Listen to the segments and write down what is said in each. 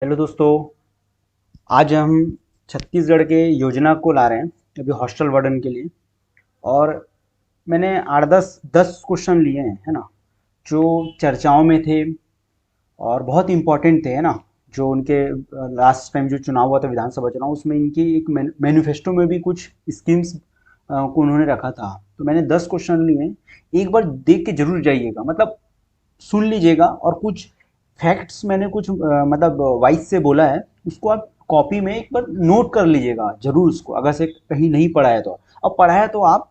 Hello दोस्तों। आज हम छत्तीसगढ़ के योजना को ला रहे हैं अभी हॉस्टल वार्डन के लिए। और मैंने 8 10 क्वेश्चन लिए हैं, है ना, जो चर्चाओं में थे और बहुत इम्पोर्टेंट थे, है ना। जो उनके लास्ट टाइम जो चुनाव हुआ था, विधानसभा चुनाव, उसमें इनकी एक मैनिफेस्टो में भी कुछ स्कीम्स को उन्होंने रखा था। तो मैंने 10 क्वेश्चन लिए हैं। एक बार देख के जरूर जाइएगा, मतलब सुन लीजिएगा। और कुछ फैक्ट्स मैंने कुछ मतलब वाइस से बोला है, उसको आप कॉपी में एक बार नोट कर लीजिएगा जरूर उसको, अगर से कहीं नहीं पढ़ा है तो। अब पढ़ा है तो आप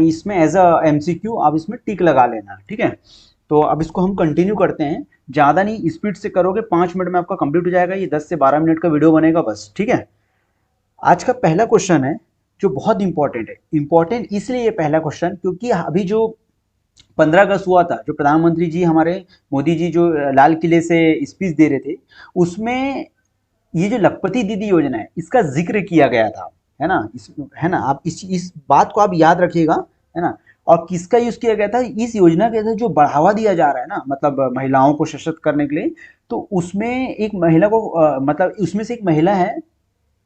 इसमें एज अ एमसीक्यू आप इसमें टिक लगा लेना, ठीक है। तो अब इसको हम कंटिन्यू करते हैं। ज़्यादा नहीं, स्पीड से करोगे 5 मिनट में आपका कंप्लीट हो जाएगा। ये 10 से 12 मिनट का वीडियो बनेगा बस, ठीक है। आज का पहला क्वेश्चन है जो बहुत इंपॉर्टेंट है। इंपॉर्टेंट इसलिए ये पहला क्वेश्चन क्योंकि अभी जो 15 अगस्त हुआ था, जो प्रधानमंत्री जी हमारे मोदी जी जो लाल किले से स्पीच दे रहे थे, उसमें ये जो लखपति दीदी योजना है इसका जिक्र किया गया था, है ना। है ना, आप इस बात को आप याद रखिएगा, है ना। और किसका यूज किया गया था इस योजना के तहत, जो बढ़ावा दिया जा रहा है ना, मतलब महिलाओं को सशक्त करने के लिए। तो उसमें एक महिला को मतलब उसमें से एक महिला है,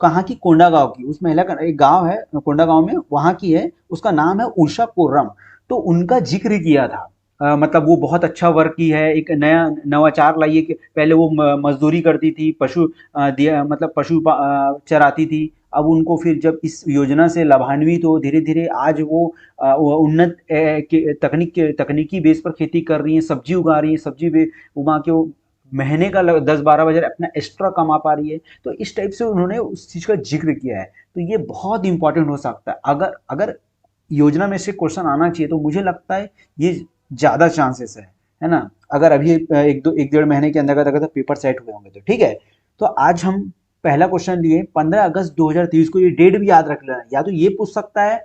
कहाँ की, कोंडा गांव की। उस महिला का एक गांव है कोंडा गांव में, वहां की है। उसका नाम है उषा कोर्रम। तो उनका जिक्र किया था। मतलब वो बहुत अच्छा वर्क की है, एक नया नवाचार लाई है कि पहले वो मजदूरी करती थी, पशु दिया मतलब पशु चराती थी। अब उनको फिर जब इस योजना से लाभान्वित हो, धीरे धीरे आज वो उन्नत तकनीकी बेस पर खेती कर रही है, सब्जी उगा रही है, उगा के वो महीने का 10 12 बजे अपना एक्स्ट्रा कमा पा रही है। तो इस टाइप से उन्होंने उस चीज का जिक्र किया है। तो ये बहुत इंपॉर्टेंट हो सकता है। अगर अगर योजना में से क्वेश्चन आना चाहिए तो मुझे लगता है ये ज्यादा चांसेस है ना। अगर अभी एक डेढ़ महीने के अंदर अगर पेपर सेट हुए होंगे तो ठीक है। तो आज हम पहला क्वेश्चन लिए 15 अगस्त 2023 को। ये डेट भी याद रख लेना, या तो ये पूछ सकता है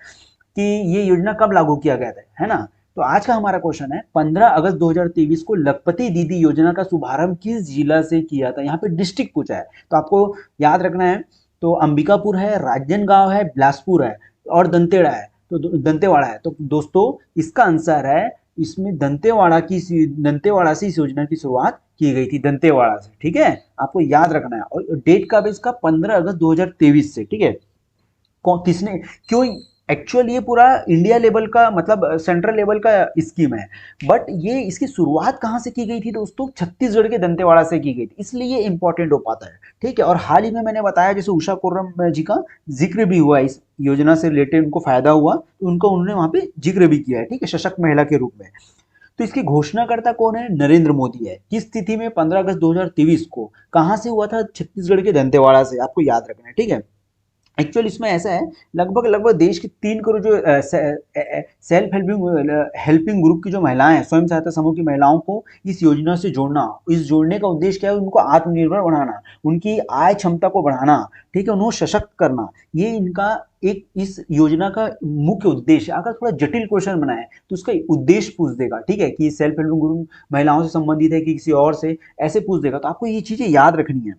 कि ये योजना कब लागू किया गया था, है ना। तो आज का हमारा क्वेश्चन है 15 अगस्त 2023 को लखपति दीदी योजना का शुभारंभ किस जिला से किया था। यहाँ पे डिस्ट्रिक्ट पूछा है तो आपको याद रखना है। तो अंबिकापुर है, राजनांदगांव है, बिलासपुर है और दंतेवाड़ा है। तो दोस्तों इसका आंसर है, इसमें दंतेवाड़ा से इस योजना की शुरुआत की गई थी, दंतेवाड़ा से, ठीक है। आपको याद रखना है। और डेट का भी इसका 15 अगस्त 2023 से, ठीक है। कौन किसने क्यों, एक्चुअली ये पूरा इंडिया लेवल का, मतलब सेंट्रल लेवल का स्कीम है। बट ये इसकी शुरुआत कहाँ से की गई थी दोस्तों, छत्तीसगढ़ के दंतेवाड़ा से की गई थी, इसलिए ये इंपॉर्टेंट हो पाता है, ठीक है। और हाल ही में मैंने बताया जैसे उषा कोर्रम जी का जिक्र भी हुआ, इस योजना से रिलेटेड उनको फायदा हुआ तो उन्होंने वहां पे जिक्र भी किया है, ठीक है, सशक्त महिला के रूप में। तो इसकी घोषणाकर्ता कौन है, नरेंद्र मोदी है। किस तिथि में, 15 अगस्त 2023 को। कहां से हुआ था, छत्तीसगढ़ के दंतेवाड़ा से, आपको याद रखना है, ठीक है। एक्चुअल इसमें ऐसा है, लगभग लगभग देश की 3 करोड़ जो सेल्फ हेल्पिंग ग्रुप की जो महिलाएं हैं, स्वयं सहायता समूह की महिलाओं को इस योजना से जोड़ना। इस जोड़ने का उद्देश्य क्या है, उनको आत्मनिर्भर बनाना, उनकी आय क्षमता को बढ़ाना, ठीक है, उन्हें सशक्त करना। ये इनका एक इस योजना का मुख्य उद्देश्य। अगर थोड़ा जटिल क्वेश्चन बनाए तो उसका उद्देश्य पूछ देगा, ठीक है, कि सेल्फ हेल्पिंग ग्रुप महिलाओं से संबंधित है कि किसी और से, ऐसे पूछ देगा। तो आपको ये चीजें याद रखनी है,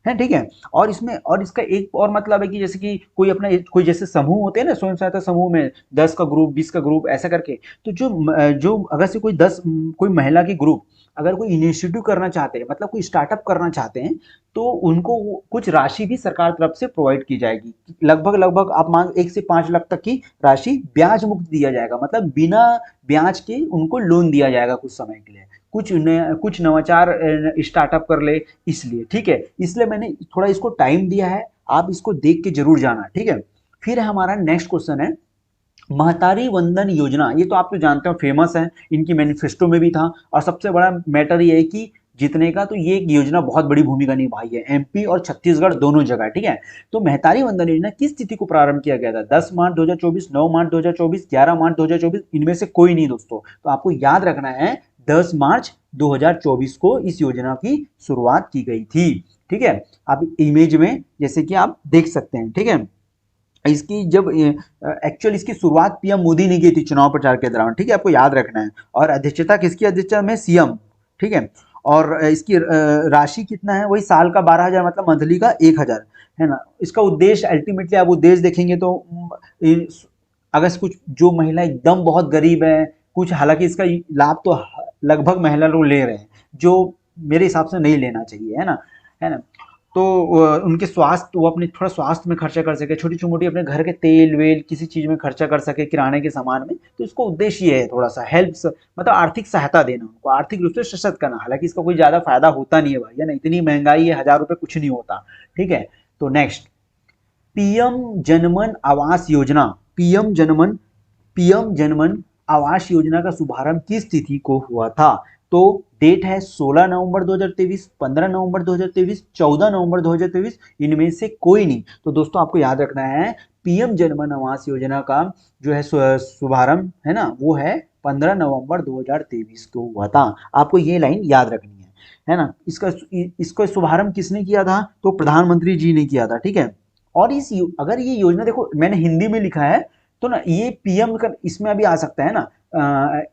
ठीक है। और इसमें और इसका एक और मतलब है कि जैसे कि कोई जैसे समूह होते हैं ना, स्वयं सहायता समूह में 10 का ग्रुप, 20 का ग्रुप, ऐसा करके। तो जो अगर से कोई महिला की ग्रुप अगर कोई इनिशिएटिव करना चाहते हैं, मतलब कोई स्टार्टअप करना चाहते हैं, तो उनको कुछ राशि भी सरकार तरफ से प्रोवाइड की जाएगी। लगभग लगभग आप मान 1 से 5 लाख तक की राशि ब्याज मुक्त दिया जाएगा, मतलब बिना ब्याज के उनको लोन दिया जाएगा कुछ समय के लिए। कुछ नवाचार स्टार्टअप कर ले, इसलिए, ठीक है। इसलिए मैंने थोड़ा इसको टाइम दिया है, आप इसको देख के जरूर जाना, ठीक है। फिर हमारा नेक्स्ट क्वेश्चन है महतारी वंदन योजना। ये तो आप तो जानते हो, फेमस है, इनकी मैनिफेस्टो में भी था। और सबसे बड़ा मैटर ये है कि जीतने का, तो ये एक योजना बहुत बड़ी भूमिका निभाई है एमपी और छत्तीसगढ़ दोनों जगह, ठीक है। तो महतारी वंदन योजना किस तिथि को प्रारंभ किया गया था, 10 मार्च 2024, 9 मार्च 2024, 11 मार्च 2024, इनमें से कोई नहीं दोस्तों। तो आपको याद रखना है 10 मार्च 2024 को इस योजना की शुरुआत की गई थी, ठीक है। आप इमेज में जैसे कि आप देख सकते हैं, ठीक है। इसकी जब एक्चुअल इसकी शुरुआत पीएम मोदी ने की थी चुनाव प्रचार के दौरान, ठीक है, आपको याद रखना है। और अध्यक्षता किसकी अध्यक्षता में, सीएम, ठीक है। और इसकी राशि कितना है, वही साल का 12,000, मतलब मंथली का 1,000, है ना। इसका उद्देश्य अल्टीमेटली आप उद्देश्य देखेंगे तो अगर कुछ जो महिला एकदम बहुत गरीब है, कुछ, हालांकि इसका लाभ तो लगभग महिला लोग ले रहे हैं, जो मेरे हिसाब से नहीं लेना चाहिए, है ना, है ना। तो उनके स्वास्थ्य, वो अपने थोड़ा स्वास्थ्य में खर्चा कर सके, छोटी मोटी अपने घर के तेल वेल किसी चीज में खर्चा कर सके, किराने के सामान में। तो इसका उद्देश्य ये है थोड़ा सा हेल्प, मतलब आर्थिक सहायता देना, उनको आर्थिक रूप से सशक्त करना। हालांकि इसका कोई ज्यादा फायदा होता नहीं है भाई, है ना, इतनी महंगाई है, 1000 रुपये कुछ नहीं होता। ठीक है, तो नेक्स्ट, पीएम जनमन आवास योजना, पीएम जनमन पीएम जनमन आवास योजना का शुभारंभ किस तिथि को हुआ था? तो डेट है 16 नवंबर 2023, 15 नवंबर 2023, 14 नवंबर 2023, इनमें से कोई नहीं। तो दोस्तों आपको याद रखना है, पीएम जनमन आवास योजना का जो है शुभारंभ है ना, वो है 15 नवंबर 2023 को हुआ था। आपको ये लाइन याद रखनी है ना। इसका शुभारंभ किसने किया था? तो प्रधानमंत्री जी ने किया था। ठीक है, और अगर ये योजना, देखो मैंने हिंदी में लिखा है, तो ना ये पीएम का इसमें अभी आ सकता है ना,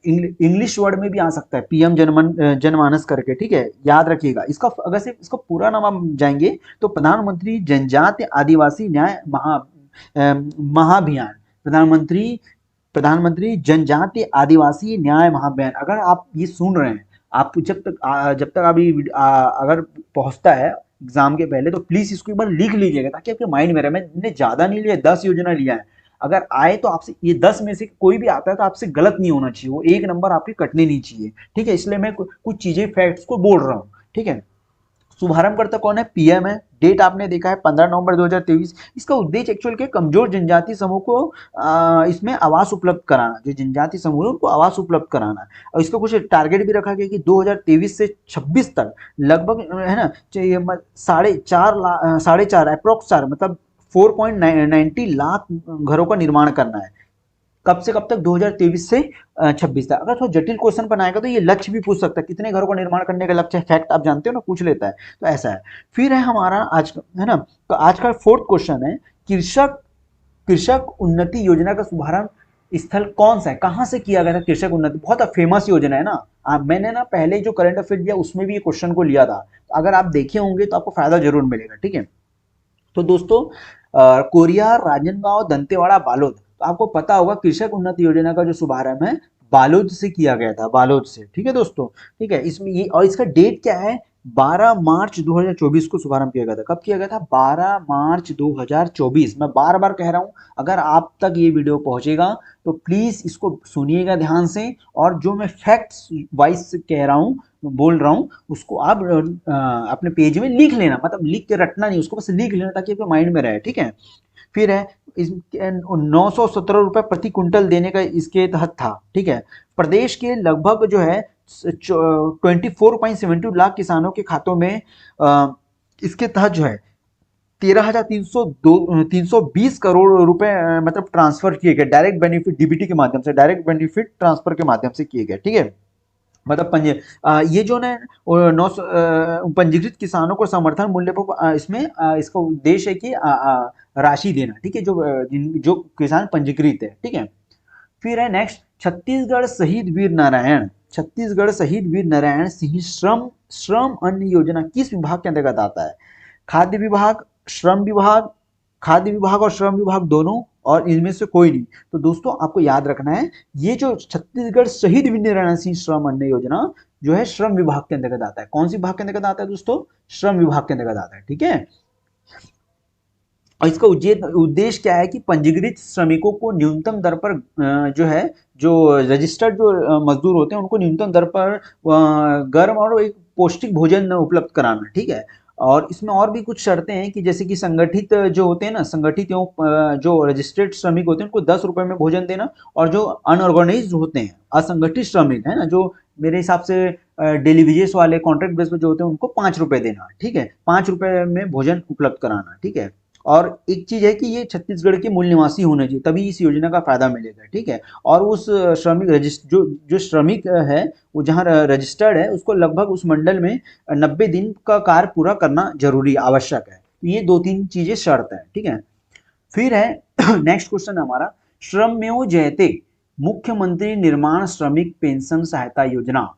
इंग्लिश वर्ड में भी आ सकता है, पीएम जनमानस करके। ठीक है, याद रखिएगा इसका। अगर सिर्फ इसका पूरा नाम हम जाएंगे तो प्रधानमंत्री जनजातीय आदिवासी न्याय महाअभियान, प्रधानमंत्री जनजातीय आदिवासी न्याय महाअभियान। अगर आप ये सुन रहे हैं, आप जब तक अभी अगर पहुंचता है एग्जाम के पहले, तो प्लीज इसको एक बार लिख लीजिएगा ताकि आपके माइंड में रहे। मैंने ज्यादा नहीं लिया, 10 योजना लिया है। अगर आए तो आपसे ये 10 में से कोई भी आता है तो आपसे गलत नहीं होना चाहिए, वो एक नंबर आपके कटने नहीं चाहिए। ठीक है, इसलिए मैं कुछ चीजें फैक्ट्स को बोल रहा हूँ। ठीक है, शुभारंभकर्ता कौन है? पीएम है। डेट आपने देखा है 15 नवंबर 2023। इसका उद्देश्य एक्चुअल के कमजोर जनजाति समूह को इसमें आवास उपलब्ध कराना, जो जनजाति समूह है उनको आवास उपलब्ध कराना। और इसका कुछ टारगेट भी रखा गया कि 2023 से 26 तक लगभग है ना, 4.5 अप्रोक्स 4 मतलब 4.90 लाख घरों का निर्माण करना है। कब से कब तक? 2023 से 26 तक। अगर थोड़ा जटिल क्वेश्चन बनाएगा तो ये लक्ष्य भी पूछ सकता है, कितने घरों का निर्माण करने का लक्ष्य है, फैक्ट आप जानते हो ना, पूछ लेता है। तो ऐसा है। फिर है हमारा आज, है ना, तो आज का 4th क्वेश्चन है, कृषक उन्नति योजना का शुभारंभ स्थल कौन सा है, कहां से किया गया था? कृषक उन्नति बहुत फेमस योजना है ना। मैंने ना पहले जो करंट अफेयर दिया उसमें भी ये क्वेश्चन को लिया था, तो अगर आप देखे होंगे तो आपको फायदा जरूर मिलेगा। ठीक है, तो दोस्तों कोरिया, राजनांदगांव, दंतेवाड़ा, बालोद। तो आपको पता होगा कृषक उन्नति योजना का जो शुभारंभ है बालोद से किया गया था, बालोद से। ठीक है दोस्तों, ठीक है, इसमें ये, और इसका डेट क्या है? 12 मार्च 2024 को शुभारंभ किया गया था। कब किया गया था? 12 मार्च 2024। मैं बार बार कह रहा हूं, अगर आप तक ये वीडियो पहुंचेगा तो प्लीज इसको सुनिएगा ध्यान से, और जो मैं फैक्ट्स वाइज कह रहा हूं, बोल रहा हूं, उसको आप अपने पेज में लिख लेना, मतलब लिख के रटना नहीं, उसको बस लिख लेना ताकि आपके माइंड में रहे। ठीक है, फिर है 917 रुपए प्रति कुंटल देने का इसके तहत था। ठीक है, प्रदेश के लगभग जो है 24.72 लाख किसानों के खातों में इसके तहत जो है 13,320 करोड़ रुपए मतलब ट्रांसफर किए गए, डायरेक्ट बेनिफिट डीबीटी के माध्यम से, डायरेक्ट बेनिफिट ट्रांसफर के माध्यम से किए गए। ठीक है, मतलब ये जो ना पंजीकृत किसानों को समर्थन मूल्य पर इसमें इसका उद्देश्य है कि राशि देना। ठीक है, जो किसान पंजीकृत है। ठीक है, फिर है नेक्स्ट, छत्तीसगढ़ शहीद वीर नारायण सिंह श्रम अन्न योजना किस विभाग के अंतर्गत आता है? खाद्य विभाग, श्रम विभाग, खाद्य विभाग और श्रम विभाग दोनों, और इनमें से कोई नहीं। तो दोस्तों आपको याद रखना है, ये जो छत्तीसगढ़ शहीद वीर नारायण सिंह श्रम अन्न योजना जो है श्रम विभाग के अंतर्गत आता है। कौन सी विभाग के अंतर्गत आता है दोस्तों? श्रम विभाग के अंतर्गत आता है। ठीक है, और इसका उद्देश्य क्या है कि पंजीकृत श्रमिकों को न्यूनतम दर पर जो है, जो रजिस्टर्ड जो मजदूर होते हैं उनको न्यूनतम दर पर गर्म और एक पौष्टिक भोजन उपलब्ध कराना। ठीक है, और इसमें और भी कुछ शर्तें हैं कि जैसे कि संगठित जो होते हैं ना, संगठित एवं जो रजिस्टर्ड श्रमिक होते हैं उनको 10 रुपए में भोजन देना, और जो अनऑर्गेनाइज्ड होते हैं, असंगठित श्रमिक है ना, जो मेरे हिसाब से डेली वेजेस वाले, कॉन्ट्रैक्ट बेस पे जो होते हैं, उनको 5 रुपए देना। ठीक है, 5 रुपए में भोजन उपलब्ध कराना। ठीक है, और एक चीज है कि ये छत्तीसगढ़ के मूल निवासी होने चाहिए, तभी इस योजना का फायदा मिलेगा। ठीक है, और उस श्रमिक जो श्रमिक है वो जहाँ रजिस्टर्ड है उसको लगभग उस मंडल में 90 दिन का कार्य पूरा करना जरूरी आवश्यक है। तो ये 2-3 चीजें शर्त है। ठीक है, फिर है नेक्स्ट क्वेश्चन हमारा, श्रमेव जयते मुख्यमंत्री निर्माण श्रमिक पेंशन सहायता योजना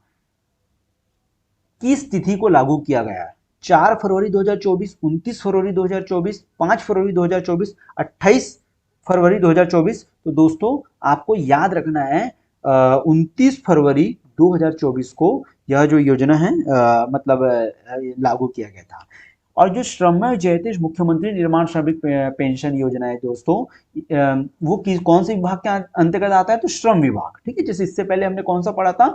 किस तिथि को लागू किया गया है? 4 फरवरी 2024, 29 फरवरी 2024, 5 फरवरी 2024, 28 फरवरी 2024। तो दोस्तों आपको याद रखना है 29 फरवरी 2024 को यह जो योजना है मतलब लागू किया गया था। और जो श्रमेव जयते मुख्यमंत्री निर्माण श्रमिक पेंशन योजना है दोस्तों, वो कौन से विभाग के अंतर्गत आता है? तो श्रम विभाग। ठीक है, जैसे इससे पहले हमने कौन सा पढ़ा था,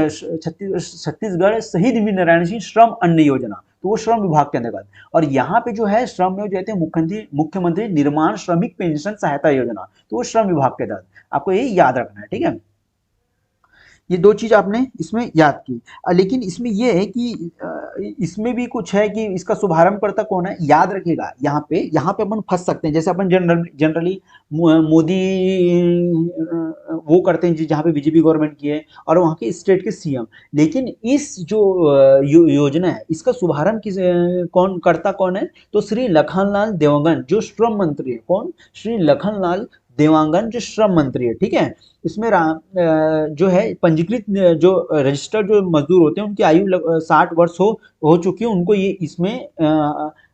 छत्तीसगढ़ शहीद वीर नारायण सिंह श्रम अन्न योजना, तो वो श्रम विभाग के अंतर्गत। और यहाँ पे जो है श्रमेव जयते मुख्यमंत्री निर्माण श्रमिक पेंशन सहायता योजना, तो वो श्रम विभाग के तहत। आपको ये याद रखना है, ठीक है। ये दो चीज आपने इसमें याद की। लेकिन इसमें ये है कि इसमें भी कुछ है कि इसका शुभारंभकर्ता कौन है, याद रखिएगा। यहाँ पे अपन फंस सकते हैं, जैसे अपन जनरली मोदी वो करते हैं जहाँ पे बीजेपी गवर्नमेंट की है और वहाँ के स्टेट के सीएम। लेकिन इस जो योजना है, इसका शुभारंभ कौन है? तो श्री लखनलाल देवांगन, जो श्रम मंत्री है। कौन? श्री लखनलाल देवांगन, जो श्रम मंत्री है। ठीक है, इसमें जो है पंजीकृत जो रजिस्टर्ड जो मजदूर होते हैं उनकी आयु 60 वर्ष हो चुकी है, उनको ये इसमें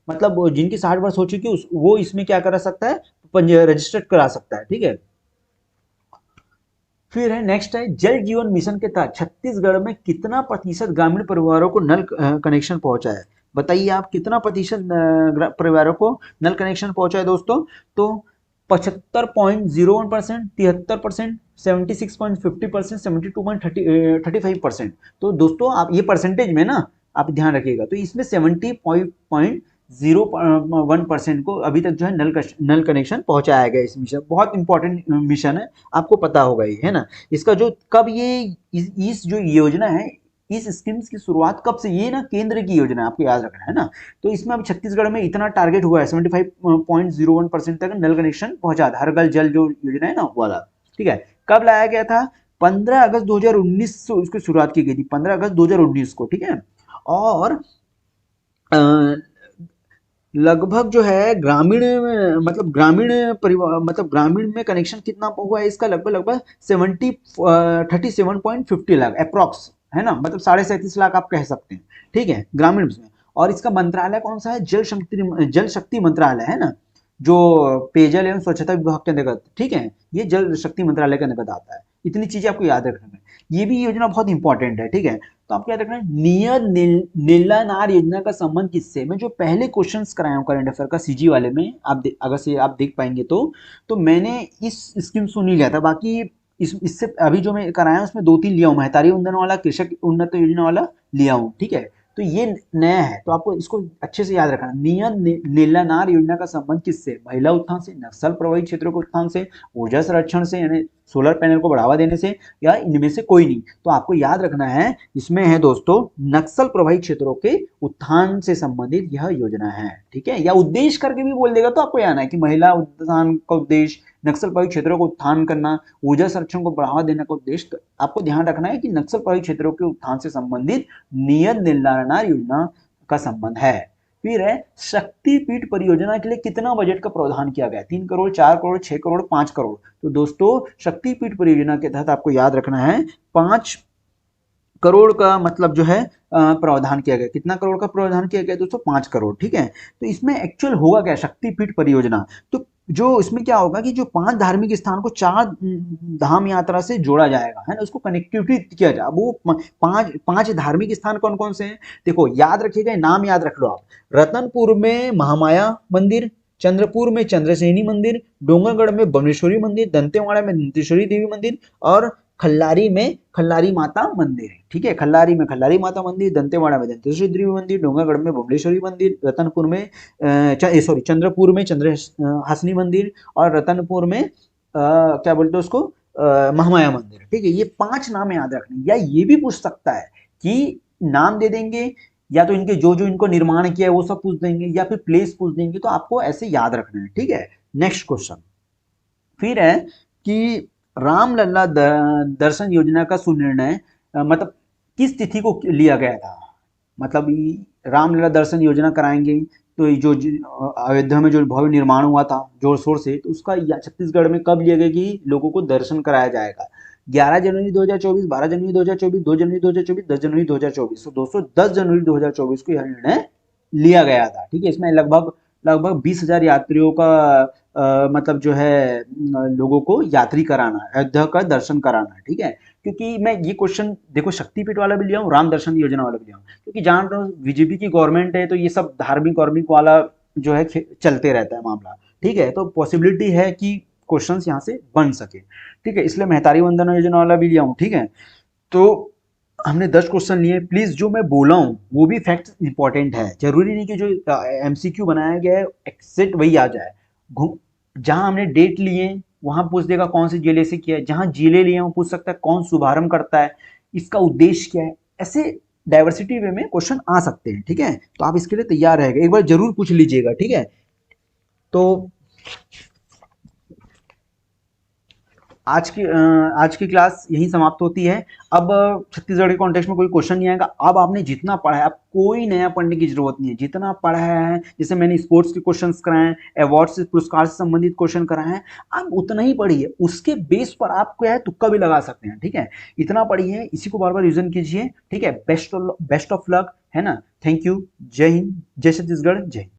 मतलब जिनकी 60 वर्ष हो चुकी है वो इसमें क्या करा सकता है? रजिस्टर्ड करा सकता है। ठीक है, फिर है नेक्स्ट है जल जीवन मिशन के तहत छत्तीसगढ़ में कितना प्रतिशत ग्रामीण परिवारों को नल कनेक्शन पहुंचा है? बताइए आप, कितना प्रतिशत परिवारों को नल कनेक्शन पहुंचा है दोस्तों? तो 75.01%, 73%, 76.50%, 72.35%। तो दोस्तों आप ये परसेंटेज में ना आप ध्यान रखिएगा, तो इसमें 70.01% को अभी तक जो है नल कनेक्शन पहुंचाया गया। इस मिशन बहुत इंपॉर्टेंट मिशन है, आपको पता होगा ये, है ना। इसका जो कब ये इस जो योजना है, इस स्कीम्स की शुरुआत कब से? ये ना केंद्र की योजना है, आपको याद रखना है ना। तो इसमें अब छत्तीसगढ़ में इतना टारगेट हुआ है 75.01% तक नल कनेक्शन पहुंचा था, हर घर जल जो योजना है ना वाला। ठीक है, कब लाया गया था? 15 अगस्त 2019 से इसकी शुरुआत की गई थी, 15 अगस्त 2019 को। ठीक है, और लगभग जो है ग्रामीण मतलब ग्रामीण परिवार मतलब ग्रामीण में कनेक्शन कितना हुआ है इसका? लगभग 37.50 लाख अप्रॉक्स, है ना, मतलब 37.5 लाख आप कह सकते हैं। ठीक है, ग्रामीण में। और इसका मंत्रालय कौन सा है? जल शक्ति मंत्रालय, है ना, जो पेयजल एवं स्वच्छता विभाग के अंतर्गत। ठीक है, ये जल शक्ति मंत्रालय के अंतर्गत आता है। इतनी चीजें आपको याद रखना है, ये भी योजना बहुत इंपॉर्टेंट है। ठीक है, तो आपको याद रखना है नियत नीलानार योजना का संबंध किससे? मैं जो पहले क्वेश्चंस कराया हूँ करंट अफेयर का सीजी वाले में, अगर से आप देख पाएंगे तो मैंने इस स्कीम से नहीं लिया था। बाकी इससे अभी जो मैं कराया हूँ उसमें 2-3 लिया हूँ, महतारी उन्नयन वाला, कृषक उन्नत योजना वाला लिया हूँ। ठीक है, तो ये नया है, तो आपको इसको अच्छे से याद रखना। नियत नीलानार योजना का संबंध किससे? महिला उत्थान से, नक्सल प्रभावित क्षेत्रों के उत्थान से, ऊर्जा संरक्षण से यानी सोलर पैनल को बढ़ावा देने से, या इनमें से कोई नहीं। तो आपको याद रखना है इसमें है दोस्तों नक्सल प्रभावित क्षेत्रों के उत्थान से संबंधित यह योजना है। ठीक है, या उद्देश्य करके भी बोल देगा तो आपको याद है कि महिला उत्थान का उद्देश्य, नक्सल प्रभावित क्षेत्रों को उत्थान करना, ऊर्जा संरक्षण को बढ़ावा देने का उद्देश्य। आपको ध्यान रखना है कि नक्सल प्रभावित क्षेत्रों के उत्थान से संबंधित नियत नीलानार योजना का संबंध है। फिर है शक्तिपीठ परियोजना के लिए कितना बजट का प्रावधान किया गया? 3 करोड़, 4 करोड़, 6 करोड़, 5 करोड़। तो दोस्तों शक्तिपीठ परियोजना के तहत आपको याद रखना है 5 करोड़ का मतलब जो है प्रावधान किया गया। कितना करोड़ का प्रावधान किया गया दोस्तों? 5 करोड़। ठीक है, तो इसमें एक्चुअल होगा क्या शक्तिपीठ परियोजना? तो जो इसमें क्या होगा कि जो 5 धार्मिक स्थान को 4 धाम यात्रा से जोड़ा जाएगा, है ना, उसको कनेक्टिविटी किया जाए। वो 5 धार्मिक स्थान कौन कौन से हैं? देखो याद रखिएगा, नाम याद रख लो आप। रतनपुर में महामाया मंदिर, चंद्रपुर में चंद्रसेनी मंदिर, डोंगरगढ़ में बमलेश्वरी मंदिर, दंतेवाड़ा में दंतेश्वरी देवी मंदिर, और खल्लारी में खल्लारी माता मंदिर है। ठीक है, खल्लारी में खल्लारी माता मंदिर, दंतेवाड़ा में दंतेश्वरी देवी मंदिर, डोंगरगढ़ में बमलेश्वरी मंदिर, रतनपुर में चंद्रपुर में चंद्रहासिनी मंदिर, और रतनपुर में क्या बोलते हैं उसको, महामाया मंदिर। ठीक है, ये 5 नाम याद रखने। या ये भी पूछ सकता है कि नाम दे देंगे, या तो इनके जो जो इनको निर्माण किया है वो सब पूछ देंगे, या फिर प्लेस पूछ देंगे। तो आपको ऐसे याद रखना है। ठीक है, नेक्स्ट क्वेश्चन फिर है कि रामलला दर्शन योजना का सुनिर्णय मतलब किस तिथि को लिया गया था? मतलब रामलला दर्शन योजना कराएंगे तो जो अयोध्या में जो भव्य निर्माण हुआ था जोर शोर से, तो उसका छत्तीसगढ़ में कब लिया गया कि लोगों को दर्शन कराया जाएगा? 11 जनवरी 2024, 12 जनवरी 2024, 2 जनवरी 2024, 10 जनवरी 2024। तो दोस्तों 10 जनवरी 2024 को यह निर्णय लिया गया था। ठीक है, इसमें लगभग 20,000 यात्रियों का मतलब जो है लोगों को यात्री कराना है, अयोध्या का दर्शन कराना है, ठीक है। क्योंकि मैं ये क्वेश्चन देखो शक्तिपीठ वाला भी लिया हूँ, राम दर्शन योजना वाला भी लिया हूँ, क्योंकि जान रहा हूँ बीजेपी की गवर्नमेंट है तो ये सब धार्मिक वार्मिक वाला जो है चलते रहता है मामला, ठीक है। तो पॉसिबिलिटी है कि क्वेश्चंस यहाँ से बन सके, ठीक है, इसलिए महतारी वंदना योजना वाला भी लिया हूँ, ठीक है। तो हमने 10 क्वेश्चन लिए, प्लीज जो मैं बोला हूँ वो भी फैक्ट इंपॉर्टेंट है, जरूरी नहीं कि जो एमसीक्यू बनाया गया है एक्सेक्ट वही आ जाए। जहां हमने डेट लिए वहां पूछ देगा कौन सी जिले से किया है, जहां जिले लिए वो पूछ सकता है कौन शुभारंभ करता है, इसका उद्देश्य क्या है, ऐसे डाइवर्सिटी वे में क्वेश्चन आ सकते हैं, ठीक है। तो आप इसके लिए तैयार रहेगा, एक बार जरूर पूछ लीजिएगा, ठीक है। तो आज की क्लास यहीं समाप्त होती है। अब छत्तीसगढ़ के कॉन्टेक्स्ट में कोई क्वेश्चन नहीं आएगा। अब आपने जितना पढ़ा है, अब कोई नया पढ़ने की जरूरत नहीं है, जितना पढ़ा है, जैसे मैंने स्पोर्ट्स के क्वेश्चंस कराए हैं, अवार्ड से पुरस्कार से संबंधित क्वेश्चन कराए हैं, आप उतना ही पढ़िए, उसके बेस पर आप क्या है तुक्का भी लगा सकते हैं, ठीक है। इतना पढ़िए, इसी को बार बार रिविजन कीजिए, ठीक है। बेस्ट ऑफ लक, है ना। Thank you. जय हिंद, जय छत्तीसगढ़, जय हिंद।